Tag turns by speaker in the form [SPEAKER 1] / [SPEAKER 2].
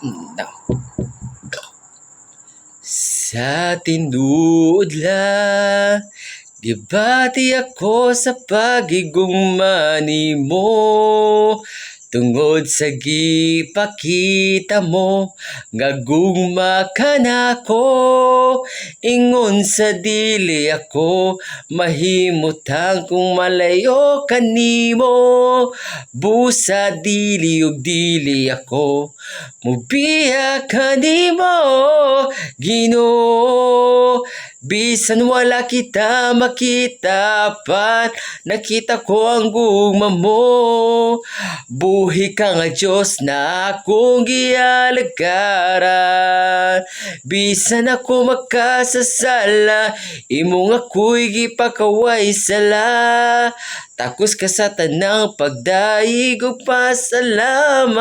[SPEAKER 1] No. Sa tinuod la, gibati ako sa pagigugma nimo. Tungod sa gipakita mo, nga gugma ka nako. Ingon sa dili ako, mahimutang kung malayo kanimo. Busa dili ug dili ako, mubiya kanimo, Ginoo. Bisan wala kita makita pat, nakita ko ang gugma mo. Buhi ka nga Diyos na akong gialagaran. Bisan ako makasasala, imong ako'y gipakaway sala. Takos ka sa tanang pagdaig ug pasalamat.